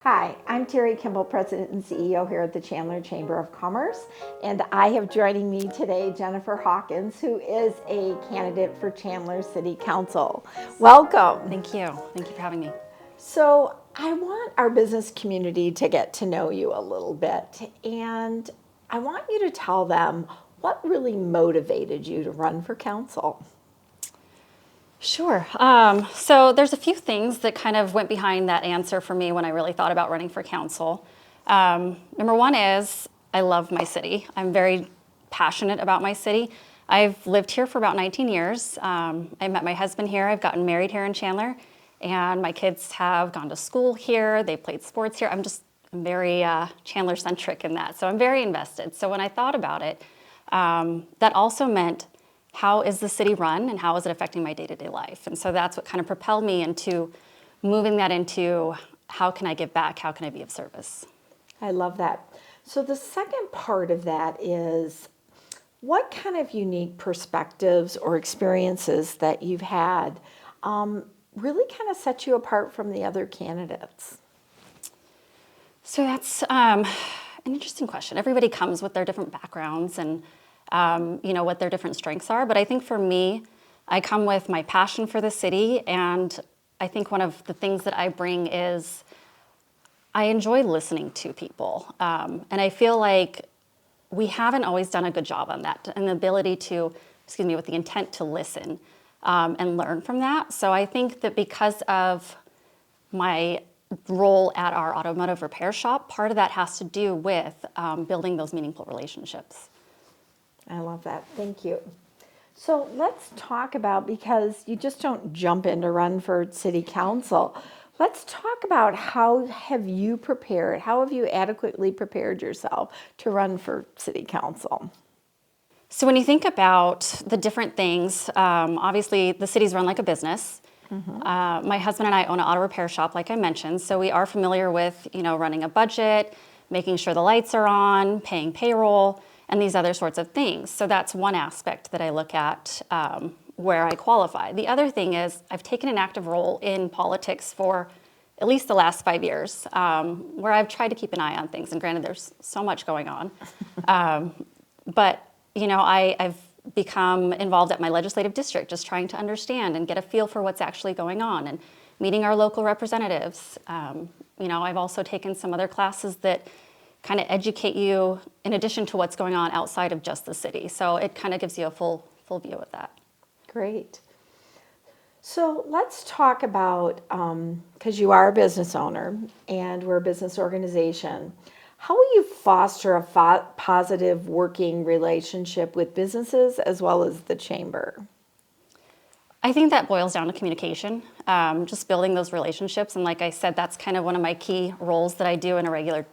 Hi, I'm Terry Kimball, President and CEO here at the Chandler Chamber of Commerce, and I have joining me today Jennifer Hawkins, who is a candidate for Chandler City Council. Welcome. Thank you. Thank you for having me. So I want our business community to get to know you a little bit, and I want you to tell them what really motivated you to run for council. Sure. So there's a few things that kind of went behind that answer for me when I really thought about running for council. Number one is I love my city. I'm very passionate about my city. I've lived here for about 19 years. I met my husband here. I've gotten married here in Chandler, and my kids have gone to school here. They played sports here. I'm very Chandler-centric in that, so I'm very invested. So when I thought about it, that also meant how is the city run and how is it affecting my day-to-day life? And so that's what kind of propelled me into moving that into how can I give back? How can I be of service? I love that. So the second part of that is what kind of unique perspectives or experiences that you've had really kind of set you apart from the other candidates? So that's an interesting question. Everybody comes with their different backgrounds and what their different strengths are. But I think for me, I come with my passion for the city, and I think one of the things that I bring is I enjoy listening to people. And I feel like we haven't always done a good job on that, and the ability to, with the intent to listen and learn from that. So I think that because of my role at our automotive repair shop, part of that has to do with building those meaningful relationships. I love that. Thank you. So let's talk about, because you just don't jump in to run for city council, let's talk about how have you prepared, how have you adequately prepared yourself to run for city council? So when you think about the different things, obviously the city's run like a business. My husband and I own an auto repair shop, like I mentioned, so we are familiar with running a budget, making sure the lights are on, paying payroll, and these other sorts of things. So that's one aspect that I look at where I qualify. The other thing is I've taken an active role in politics for at least the last 5 years, where I've tried to keep an eye on things. And granted, there's so much going on. But I've become involved at my legislative district, just trying to understand and get a feel for what's actually going on and meeting our local representatives. I've also taken some other classes that kind of educate you in addition to what's going on outside of just the city. So it kind of gives you a full view of that. Great. So let's talk about, because you are a business owner and we're a business organization, how will you foster a positive working relationship with businesses as well as the chamber? I think that boils down to communication, just building those relationships. And like I said, that's kind of one of my key roles that I do in a regular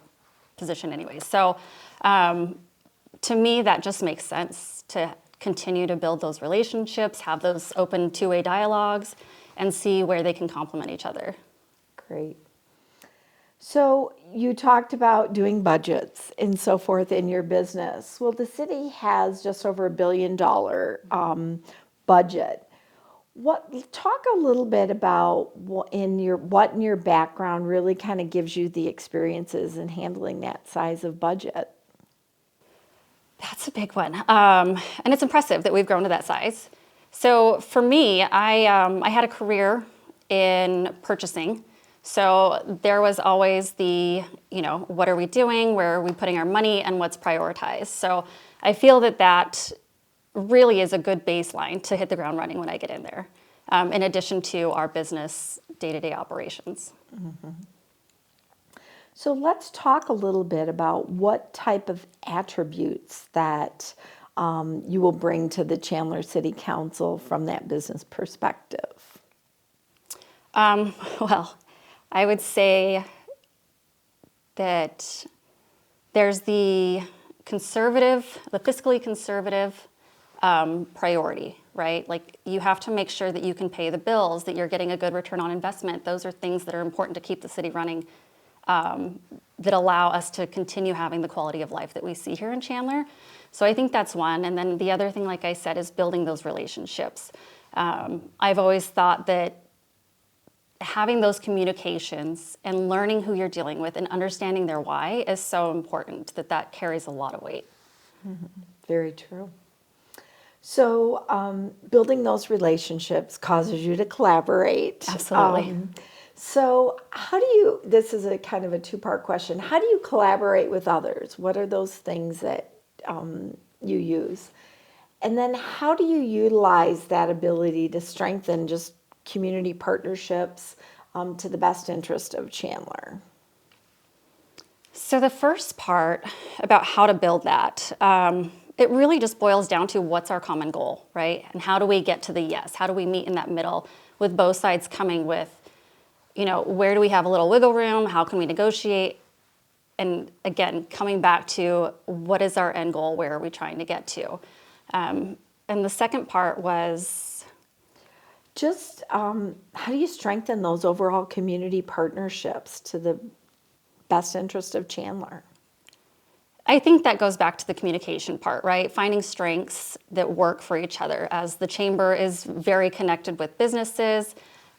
position anyway. So to me, that just makes sense to continue to build those relationships, have those open two-way dialogues, and see where they can complement each other. Great. So you talked about doing budgets and so forth in your business. Well, the city has just over $1 billion budget. Talk a little bit about what in your background really kind of gives you the experiences in handling that size of budget. That's a big one, and it's impressive that we've grown to that size. So for me, I had a career in purchasing, so there was always the what are we doing, where are we putting our money, and what's prioritized. So I feel that really is a good baseline to hit the ground running when I get in there, in addition to our business day-to-day operations. Mm-hmm. So let's talk a little bit about what type of attributes that you will bring to the Chandler City Council from that business perspective. Well, I would say that there's the fiscally conservative priority, right? Like you have to make sure that you can pay the bills, that you're getting a good return on investment. Those are things that are important to keep the city running, that allow us to continue having the quality of life that we see here in Chandler. So I think that's one. And then the other thing, like I said, is building those relationships. I've always thought that having those communications and learning who you're dealing with and understanding their why is so important that carries a lot of weight. Very true. So, building those relationships causes you to collaborate. Absolutely. So, how do you, this is a kind of a two-part question. How do you collaborate with others? What are those things that you use? And then, how do you utilize that ability to strengthen just community partnerships to the best interest of Chandler? So the first part about how to build that, it really just boils down to what's our common goal, right? And how do we get to the yes? How do we meet in that middle with both sides coming with, where do we have a little wiggle room? How can we negotiate? And again, coming back to what is our end goal? Where are we trying to get to? And the second part was Just how do you strengthen those overall community partnerships to the best interest of Chandler? I think that goes back to the communication part, right? Finding strengths that work for each other. As the chamber is very connected with businesses,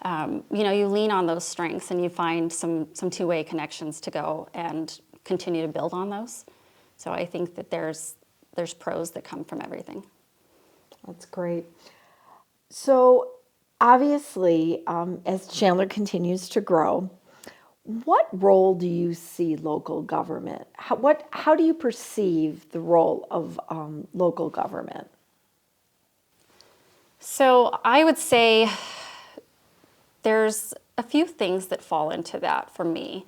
you lean on those strengths and you find some two-way connections to go and continue to build on those. So I think that there's pros that come from everything. That's great. So obviously, as Chandler continues to grow, what role do you see local government? How do you perceive the role of local government? So I would say there's a few things that fall into that for me.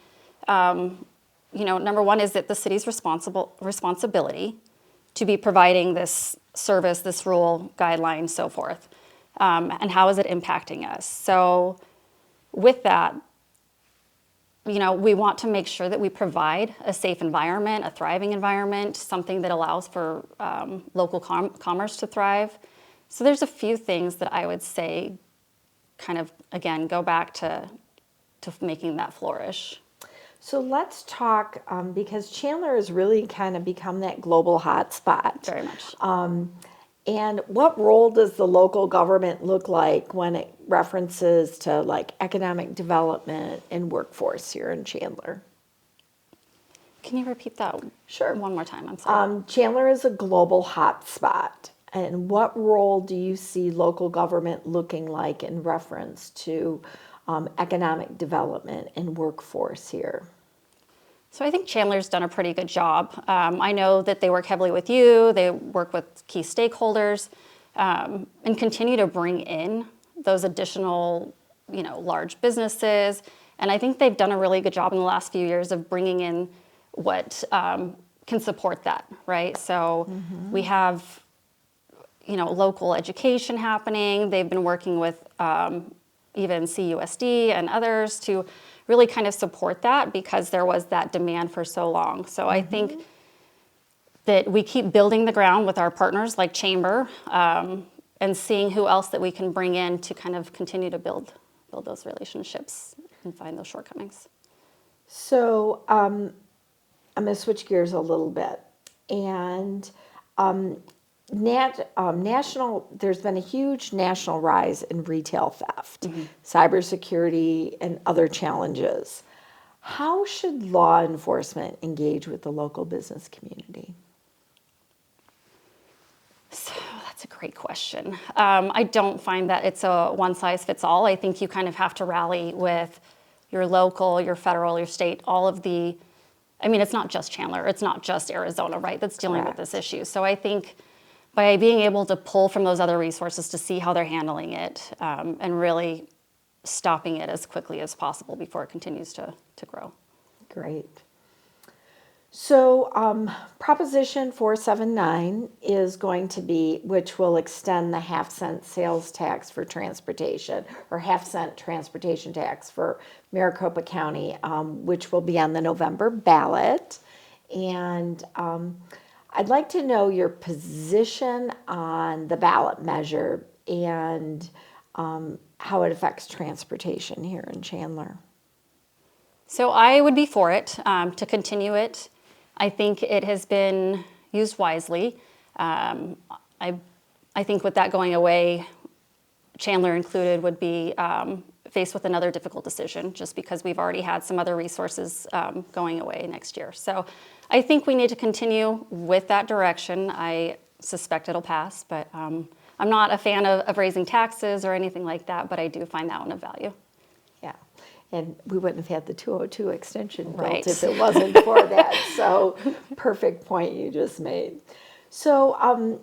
Number one is that the city's responsibility to be providing this service, this rule, guideline, so forth, and how is it impacting us? So with that, we want to make sure that we provide a safe environment, a thriving environment, something that allows for local commerce to thrive. So there's a few things that I would say kind of, again, go back to making that flourish. So let's talk, because Chandler has really kind of become that global hotspot. Very much. And what role does the local government look like when it references to like economic development and workforce here in Chandler? Can you repeat that Sure. one more time? I'm sorry. Chandler is a global hotspot. And what role do you see local government looking like in reference to economic development and workforce here? So I think Chandler's done a pretty good job. I know that they work heavily with you, they work with key stakeholders, and continue to bring in those additional, large businesses. And I think they've done a really good job in the last few years of bringing in what can support that, right? So we have, local education happening. They've been working with even CUSD and others to really kind of support that because there was that demand for so long. So I think that we keep building the ground with our partners like Chamber and seeing who else that we can bring in to kind of continue to build those relationships and find those shortcomings. So I'm going to switch gears a little bit. And there's been a huge national rise in retail theft, cybersecurity, and other challenges. How should law enforcement engage with the local business community? So that's a great question. I don't find that it's a one-size-fits-all. I think you kind of have to rally with your local, your federal, your state, all of the, it's not just Chandler, it's not just Arizona, right, that's dealing with this issue. So I think by being able to pull from those other resources to see how they're handling it and really stopping it as quickly as possible before it continues to grow. Great. So Proposition 479 is going to be, which will extend the half-cent sales tax for transportation, or half-cent transportation tax for Maricopa County, which will be on the November ballot. And I'd like to know your position on the ballot measure and how it affects transportation here in Chandler. So I would be for it, to continue it. I think it has been used wisely. I think with that going away, Chandler included would be faced with another difficult decision just because we've already had some other resources going away next year. So I think we need to continue with that direction. I suspect it'll pass, but I'm not a fan of raising taxes or anything like that, but I do find that one of value. Yeah, and we wouldn't have had the 202 extension built Right. if it wasn't for that. So perfect point you just made. So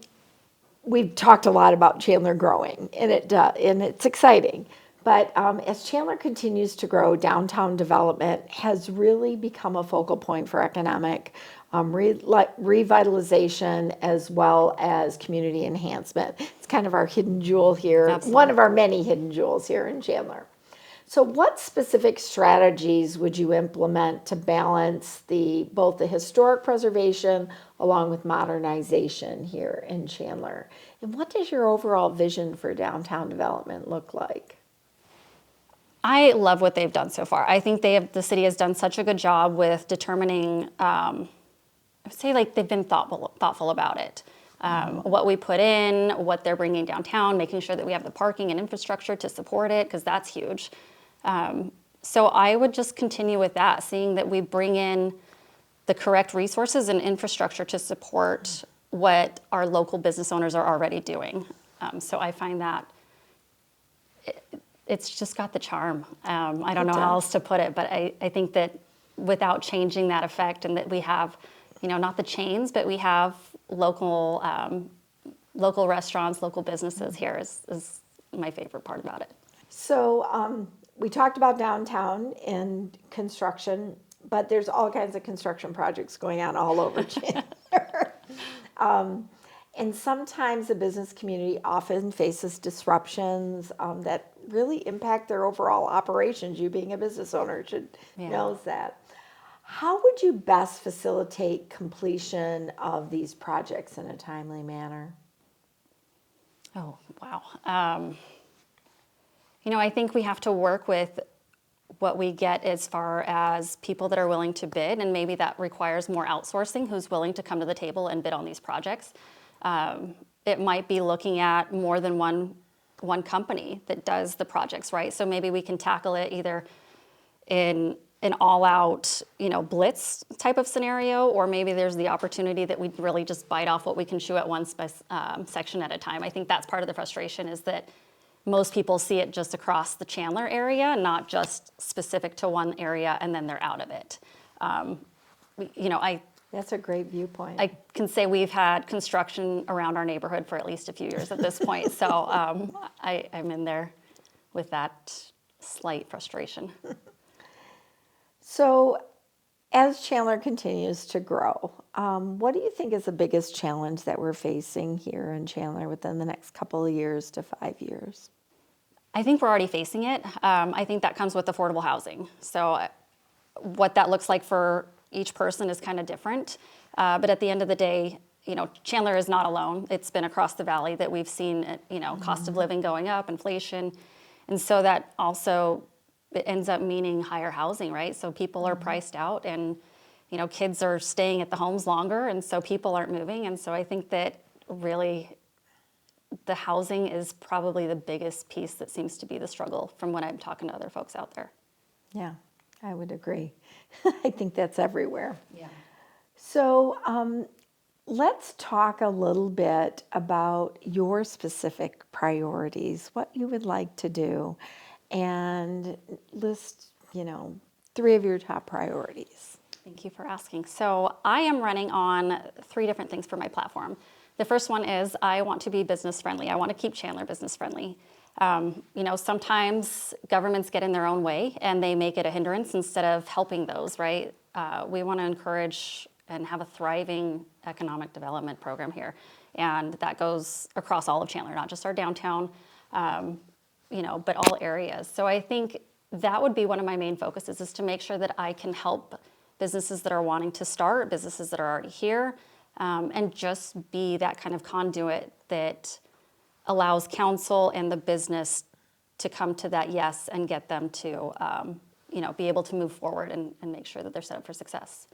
we've talked a lot about Chandler growing, and it's exciting. But as Chandler continues to grow, downtown development has really become a focal point for economic revitalization as well as community enhancement. It's kind of our hidden jewel here, Absolutely. one of our many hidden jewels here in Chandler. So what specific strategies would you implement to balance both the historic preservation along with modernization here in Chandler? And what does your overall vision for downtown development look like? I love what they've done so far. I think the city has done such a good job with determining, I would say like they've been thoughtful about it. What we put in, what they're bringing downtown, making sure that we have the parking and infrastructure to support it, because that's huge. So I would just continue with that, seeing that we bring in the correct resources and infrastructure to support what our local business owners are already doing. So I find that it's just got the charm. I don't know how else to put it, but I think that without changing that effect, and that we have, not the chains, but we have local restaurants, local businesses here is my favorite part about it. So we talked about downtown and construction, but there's all kinds of construction projects going on all over Chandler. And sometimes the business community often faces disruptions that really impact their overall operations. You being a business owner should knows that. How would you best facilitate completion of these projects in a timely manner? Oh, wow. I think we have to work with what we get as far as people that are willing to bid, and maybe that requires more outsourcing, who's willing to come to the table and bid on these projects. It might be looking at more than one company that does the projects, right? So maybe we can tackle it either in an all-out, blitz type of scenario, or maybe there's the opportunity that we really just bite off what we can chew at one section at a time. I think that's part of the frustration, is that most people see it just across the Chandler area, not just specific to one area, and then they're out of it. That's a great viewpoint. I can say we've had construction around our neighborhood for at least a few years at this point, so I'm in there with that slight frustration. So as Chandler continues to grow, what do you think is the biggest challenge that we're facing here in Chandler within the next couple of years to 5 years? I think we're already facing it. I think that comes with affordable housing. So what that looks like for each person is kind of different. But at the end of the day, Chandler is not alone. It's been across the valley that we've seen, cost of living going up, inflation. And so that also it ends up meaning higher housing, right? So people are priced out, and, kids are staying at the homes longer, and so people aren't moving. And so I think that really the housing is probably the biggest piece that seems to be the struggle from when I'm talking to other folks out there. Yeah, I would agree. I think that's everywhere. Yeah. So let's talk a little bit about your specific priorities, what you would like to do, and list, 3 of your top priorities. Thank you for asking. So I am running on 3 different things for my platform. The first one is I want to be business friendly. I want to keep Chandler business friendly. Sometimes governments get in their own way and they make it a hindrance instead of helping those, right? We want to encourage and have a thriving economic development program here. And that goes across all of Chandler, not just our downtown, but all areas. So I think that would be one of my main focuses, is to make sure that I can help businesses that are wanting to start, businesses that are already here, and just be that kind of conduit that allows council and the business to come to that yes and get them to be able to move forward and make sure that they're set up for success.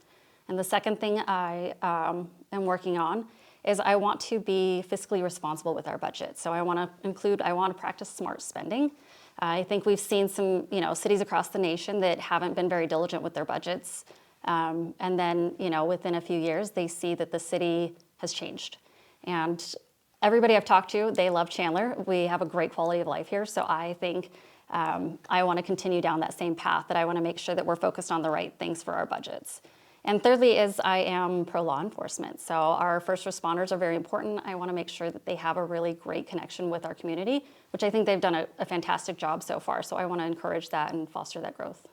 And the second thing I am working on is I want to be fiscally responsible with our budget. So I want to practice smart spending. I think we've seen some, cities across the nation that haven't been very diligent with their budgets. And then, within a few years, they see that the city has changed. And everybody I've talked to, they love Chandler. We have a great quality of life here. So I think I want to continue down that same path, that I want to make sure that we're focused on the right things for our budgets. And thirdly is I am pro-law enforcement. So our first responders are very important. I want to make sure that they have a really great connection with our community, which I think they've done a fantastic job so far. So I want to encourage that and foster that growth.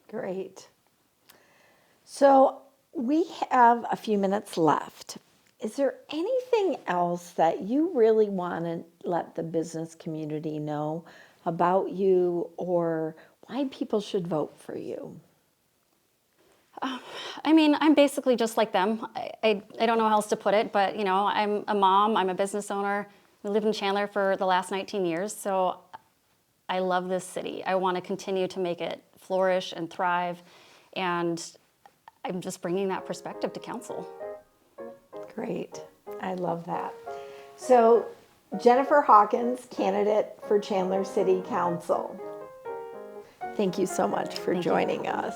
Great. So we have a few minutes left. Is there anything else that you really want to let the business community know about you, or why people should vote for you? I mean, I'm basically just like them. I don't know how else to put it, but I'm a mom, I'm a business owner. We lived in Chandler for the last 19 years, so I love this city. I want to continue to make it flourish and thrive, and I'm just bringing that perspective to council. Great. I love that. So, Jennifer Hawkins, candidate for Chandler City Council. Thank you so much for joining us.